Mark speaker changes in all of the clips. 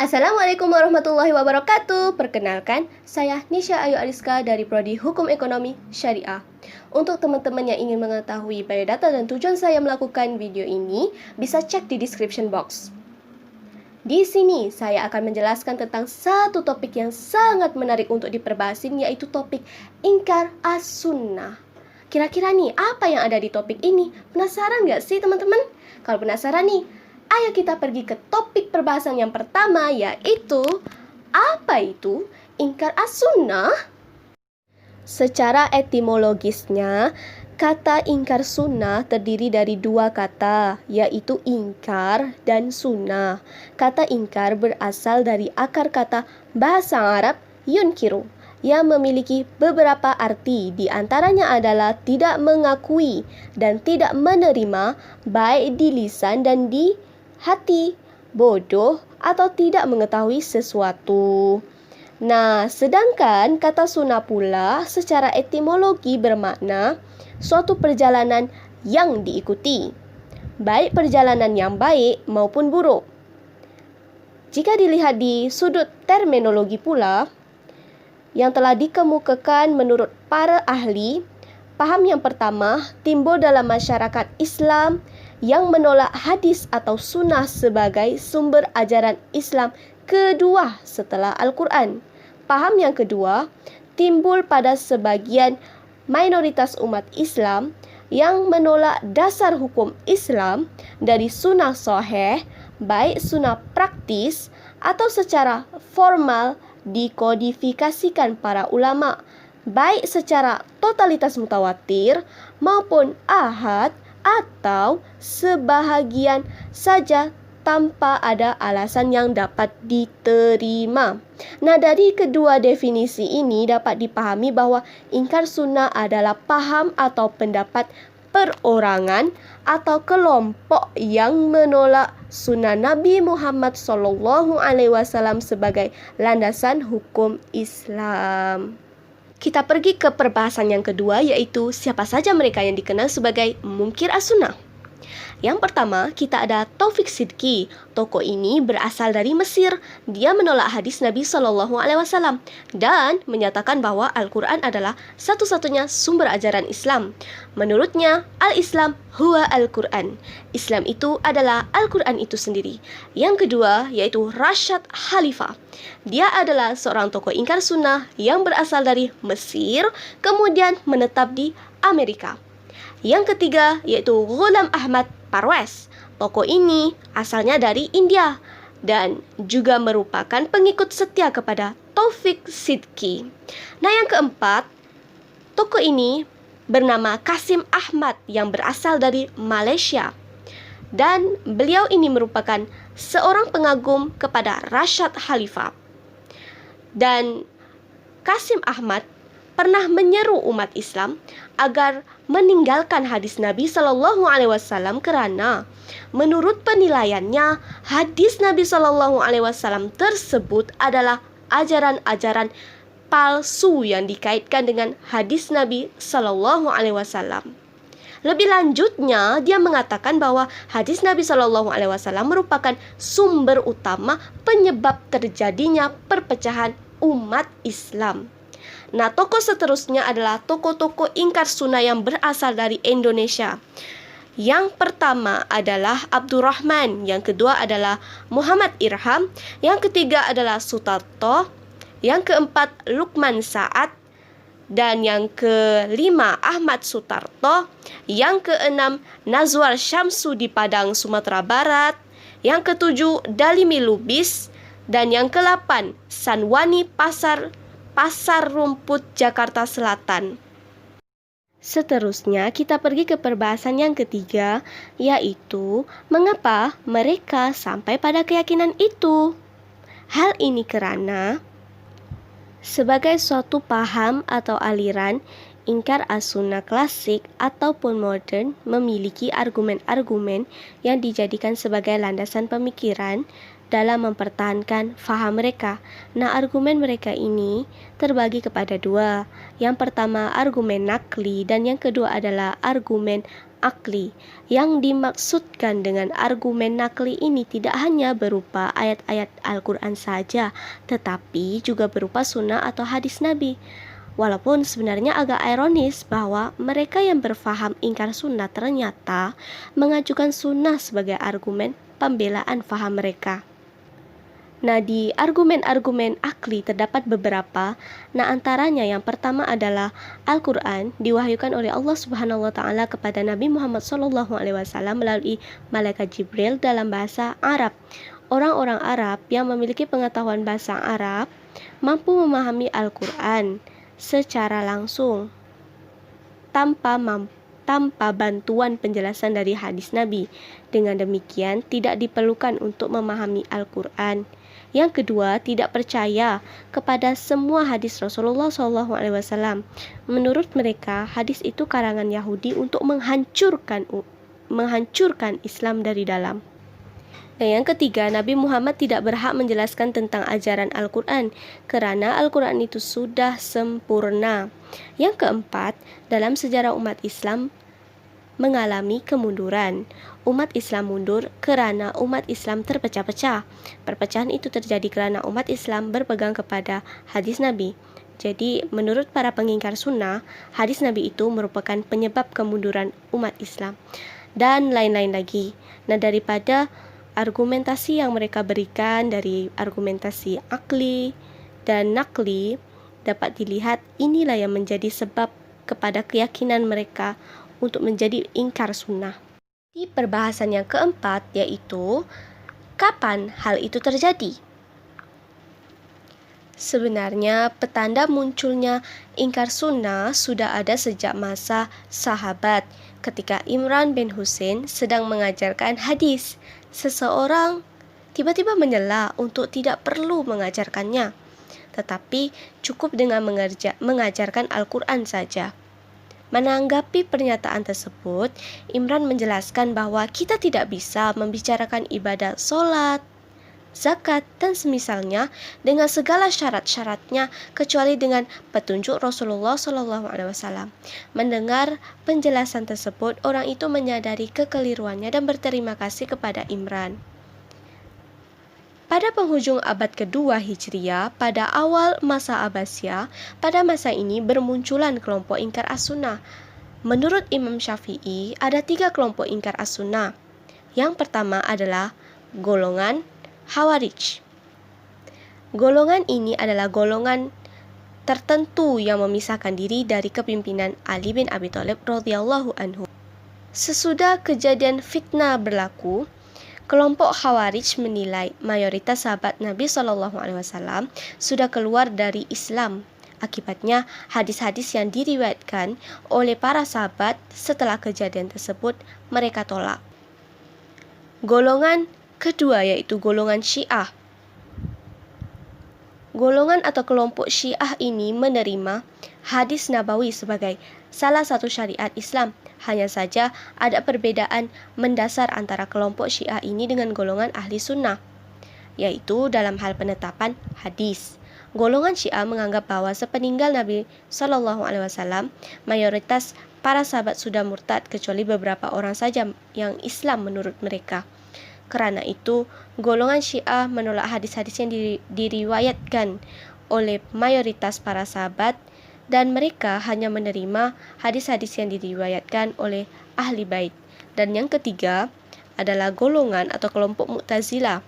Speaker 1: Assalamualaikum warahmatullahi wabarakatuh. Perkenalkan, saya Nisha Ayu Ariska dari Prodi Hukum Ekonomi Syariah. Untuk teman-teman yang ingin mengetahui biodata dan tujuan saya melakukan video ini, bisa cek di description box. Di sini saya akan menjelaskan tentang satu topik yang sangat menarik untuk diperbahasin, yaitu topik ingkar as-sunnah. Kira-kira nih, apa yang ada di topik ini? Penasaran nggak sih teman-teman? Kalau penasaran nih, ayo kita pergi ke topik perbahasan yang pertama, yaitu apa itu ingkar as-sunnah? Secara etimologisnya, kata ingkar sunnah terdiri dari dua kata, yaitu ingkar dan sunnah. Kata ingkar berasal dari akar kata bahasa Arab yunkiru, yang memiliki beberapa arti, di antaranya adalah tidak mengakui dan tidak menerima, baik di lisan dan di hati, bodoh, atau tidak mengetahui sesuatu. Nah, sedangkan kata sunnah pula secara etimologi bermakna suatu perjalanan yang diikuti, baik perjalanan yang baik maupun buruk. Jika dilihat di sudut terminologi pula, yang telah dikemukakan menurut para ahli, paham yang pertama timbul dalam masyarakat Islam yang menolak hadis atau sunnah sebagai sumber ajaran Islam kedua setelah Al-Quran. Paham yang kedua timbul pada sebagian mayoritas umat Islam yang menolak dasar hukum Islam dari sunnah sahih, baik sunnah praktis atau secara formal dikodifikasikan para ulama, baik secara totalitas mutawatir maupun ahad atau sebahagian saja tanpa ada alasan yang dapat diterima. Nah, dari kedua definisi ini dapat dipahami bahwa ingkar sunnah adalah paham atau pendapat perorangan atau kelompok yang menolak sunnah Nabi Muhammad SAW sebagai landasan hukum Islam. Kita pergi ke perbahasan yang kedua, yaitu siapa saja mereka yang dikenal sebagai mungkir as-sunnah. Yang pertama, kita ada Taufik Sidki. Tokoh ini berasal dari Mesir. Dia menolak hadis Nabi SAW dan menyatakan bahwa Al-Quran adalah satu-satunya sumber ajaran Islam. Menurutnya, Al-Islam huwa Al-Quran. Islam itu adalah Al-Quran itu sendiri. Yang kedua, yaitu Rashad Khalifah. Dia adalah seorang tokoh ingkar sunnah yang berasal dari Mesir, kemudian menetap di Amerika. Yang ketiga, yaitu Ghulam Ahmad Parwez. Tokoh ini asalnya dari India dan juga merupakan pengikut setia kepada Taufik Sidki. Nah, yang keempat, tokoh ini bernama Kasim Ahmad yang berasal dari Malaysia. Dan beliau ini merupakan seorang pengagum kepada Rashad Khalifah. Dan Kasim Ahmad pernah menyeru umat Islam agar meninggalkan hadis Nabi SAW karena menurut penilaiannya hadis Nabi SAW tersebut adalah ajaran-ajaran palsu yang dikaitkan dengan hadis Nabi SAW. Lebih lanjutnya, dia mengatakan bahwa hadis Nabi SAW merupakan sumber utama penyebab terjadinya perpecahan umat Islam. Nah, tokoh seterusnya adalah tokoh-tokoh ingkar sunnah yang berasal dari Indonesia. Yang pertama adalah Abdurrahman, yang kedua adalah Muhammad Irham, yang ketiga adalah Sutarto, yang keempat Lukman Sa'ad, dan yang kelima Ahmad Sutarto, yang keenam Nazwar Syamsu di Padang, Sumatera Barat, yang ketujuh Dalimi Lubis, dan yang ke-8 Sanwani Pasar Rumput, Jakarta Selatan. Seterusnya kita pergi ke perbahasan yang ketiga, yaitu mengapa mereka sampai pada keyakinan itu. Hal ini karena sebagai suatu paham atau aliran, ingkar as-sunnah klasik ataupun modern memiliki argumen-argumen yang dijadikan sebagai landasan pemikiran dalam mempertahankan faham mereka. Nah, argumen mereka ini terbagi kepada dua. Yang pertama argumen nakli dan yang kedua adalah argumen akli. Yang dimaksudkan dengan argumen nakli ini tidak hanya berupa ayat-ayat Al-Quran saja, tetapi juga berupa sunnah atau hadis Nabi. Walaupun sebenarnya agak ironis bahwa mereka yang berfaham ingkar sunnah ternyata mengajukan sunnah sebagai argumen pembelaan faham mereka. Nah, di argumen-argumen akli terdapat beberapa. Nah, antaranya yang pertama adalah Al-Quran diwahyukan oleh Allah Subhanahu wa taala kepada Nabi Muhammad SAW melalui malaikat Jibril dalam bahasa Arab. Orang-orang Arab yang memiliki pengetahuan bahasa Arab mampu memahami Al-Quran secara langsung tanpa bantuan penjelasan dari hadis Nabi. Dengan demikian, tidak diperlukan untuk memahami Al-Quran. Yang kedua, tidak percaya kepada semua hadis Rasulullah SAW. Menurut mereka, hadis itu karangan Yahudi untuk menghancurkan Islam dari dalam. Dan yang ketiga, Nabi Muhammad tidak berhak menjelaskan tentang ajaran Al-Quran karena Al-Quran itu sudah sempurna. Yang keempat, dalam sejarah umat Islam mengalami kemunduran. Umat Islam mundur karena umat Islam terpecah-pecah. Perpecahan itu terjadi karena umat Islam berpegang kepada hadis Nabi. Jadi, menurut para pengingkar sunnah, hadis Nabi itu merupakan penyebab kemunduran umat Islam. Dan lain-lain lagi. Nah, daripada argumentasi yang mereka berikan dari argumentasi akli dan nakli, dapat dilihat inilah yang menjadi sebab kepada keyakinan mereka untuk menjadi ingkar sunnah. Di perbahasan yang keempat, yaitu kapan hal itu terjadi? Sebenarnya petanda munculnya ingkar sunnah sudah ada sejak masa sahabat. Ketika Imran bin Husain sedang mengajarkan hadis, seseorang tiba-tiba menyela untuk tidak perlu mengajarkannya, tetapi cukup dengan mengajarkan Al-Quran saja. Menanggapi pernyataan tersebut, Imran menjelaskan bahwa kita tidak bisa membicarakan ibadah sholat, zakat, dan semisalnya dengan segala syarat-syaratnya kecuali dengan petunjuk Rasulullah SAW. Mendengar penjelasan tersebut, orang itu menyadari kekeliruannya dan berterima kasih kepada Imran. Pada penghujung abad kedua Hijriah, pada awal masa Abbasiyah, pada masa ini bermunculan kelompok ingkar as-sunnah. Menurut Imam Syafi'i, ada 3 kelompok ingkar as-sunnah. Yang pertama adalah golongan Khawarij. Golongan ini adalah golongan tertentu yang memisahkan diri dari kepimpinan Ali bin Abi Thalib radhiyallahu anhu. Sesudah kejadian fitnah berlaku, kelompok Khawarij menilai mayoritas sahabat Nabi SAW sudah keluar dari Islam. Akibatnya, hadis-hadis yang diriwayatkan oleh para sahabat setelah kejadian tersebut mereka tolak. Golongan kedua yaitu golongan Syiah. Golongan atau kelompok Syiah ini menerima hadis Nabawi sebagai salah satu syariat Islam. Hanya saja ada perbedaan mendasar antara kelompok Syiah ini dengan golongan ahli sunnah, yaitu dalam hal penetapan hadis. Golongan Syiah menganggap bahwa sepeninggal Nabi SAW, mayoritas para sahabat sudah murtad kecuali beberapa orang saja yang Islam menurut mereka. Karena itu, golongan Syiah menolak hadis-hadis yang diriwayatkan oleh mayoritas para sahabat, dan mereka hanya menerima hadis-hadis yang diriwayatkan oleh ahli bait. Dan yang ketiga adalah golongan atau kelompok Mu'tazilah.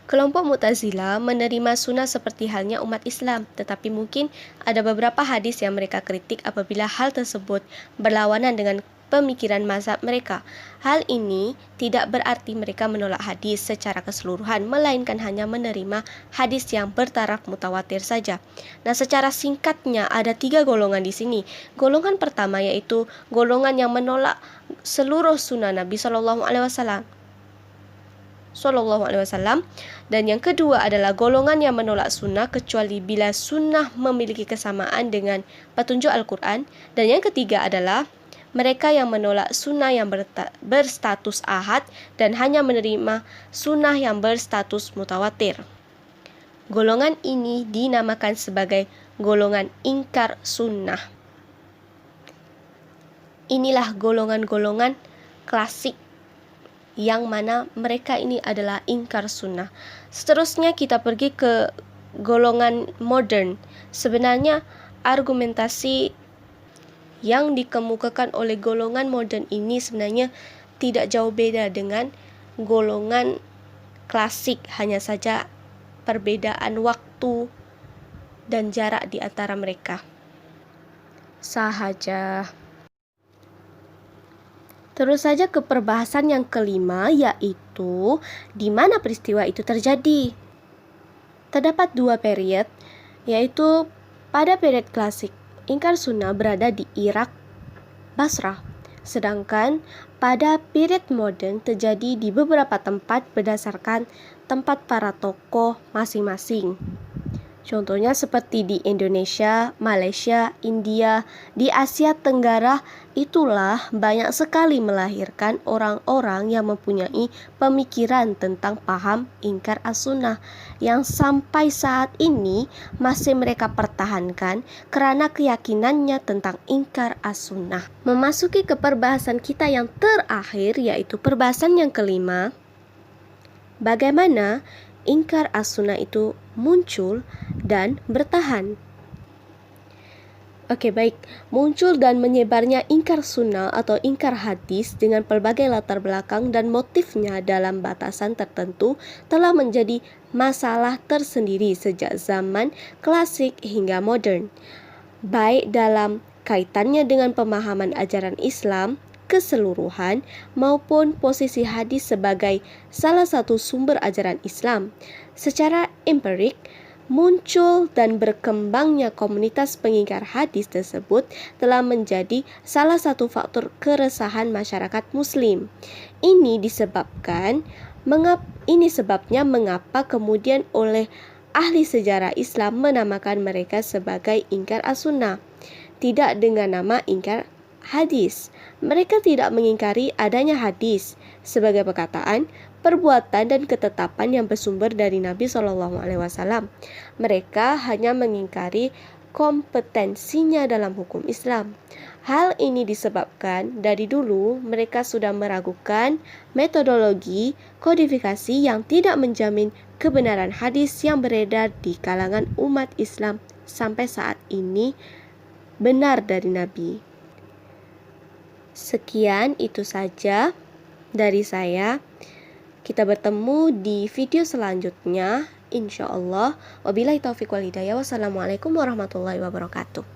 Speaker 1: Kelompok Mu'tazilah menerima sunnah seperti halnya umat Islam, tetapi mungkin ada beberapa hadis yang mereka kritik apabila hal tersebut berlawanan dengan pemikiran mazhab mereka. Hal ini tidak berarti mereka menolak hadis secara keseluruhan, melainkan hanya menerima hadis yang bertaraf mutawatir saja. Nah, secara singkatnya ada 3 golongan di sini. Golongan pertama yaitu golongan yang menolak seluruh sunnah Nabi SAW. Dan yang kedua adalah golongan yang menolak sunnah kecuali bila sunnah memiliki kesamaan dengan petunjuk Al-Quran. Dan yang ketiga adalah mereka yang menolak sunnah yang berstatus ahad dan hanya menerima sunnah yang berstatus mutawatir. Golongan ini dinamakan sebagai golongan ingkar sunnah. Inilah golongan-golongan klasik yang mana mereka ini adalah ingkar sunnah. Seterusnya kita pergi ke golongan modern. Sebenarnya argumentasi yang dikemukakan oleh golongan modern ini sebenarnya tidak jauh beda dengan golongan klasik, hanya saja perbedaan waktu dan jarak di antara mereka sahaja. Terus saja ke perbahasan yang kelima, yaitu di mana peristiwa itu terjadi. Terdapat dua period, yaitu pada period klasik, ingkar sunnah berada di Irak, Basrah. Sedangkan pada period modern terjadi di beberapa tempat berdasarkan tempat para tokoh masing-masing. Contohnya seperti di Indonesia, Malaysia, India, di Asia Tenggara, itulah banyak sekali melahirkan orang-orang yang mempunyai pemikiran tentang paham ingkar as-sunnah yang sampai saat ini masih mereka pertahankan karena keyakinannya tentang ingkar as-sunnah. Memasuki ke perbahasan kita yang terakhir, yaitu perbahasan yang kelima, bagaimana ingkar as-sunnah itu muncul dan bertahan. Oke, baik. Muncul dan menyebarnya ingkar sunnah atau ingkar hadis dengan pelbagai latar belakang dan motifnya dalam batasan tertentu telah menjadi masalah tersendiri sejak zaman klasik hingga modern, baik dalam kaitannya dengan pemahaman ajaran Islam keseluruhan maupun posisi hadis sebagai salah satu sumber ajaran Islam. Secara empirik, muncul dan berkembangnya komunitas pengingkar hadis tersebut telah menjadi salah satu faktor keresahan masyarakat Muslim. Ini sebabnya mengapa kemudian oleh ahli sejarah Islam menamakan mereka sebagai ingkar as-sunnah, tidak dengan nama ingkar hadis. Mereka tidak mengingkari adanya hadis sebagai perkataan, perbuatan dan ketetapan yang bersumber dari Nabi SAW. Mereka hanya mengingkari kompetensinya dalam hukum Islam. Hal ini disebabkan dari dulu mereka sudah meragukan metodologi kodifikasi yang tidak menjamin kebenaran hadis yang beredar di kalangan umat Islam sampai saat ini benar dari Nabi. Sekian itu saja dari saya. Kita bertemu di video selanjutnya, insya Allah. Wabillahi taufiq wal hidayah. Wassalamualaikum warahmatullahi wabarakatuh.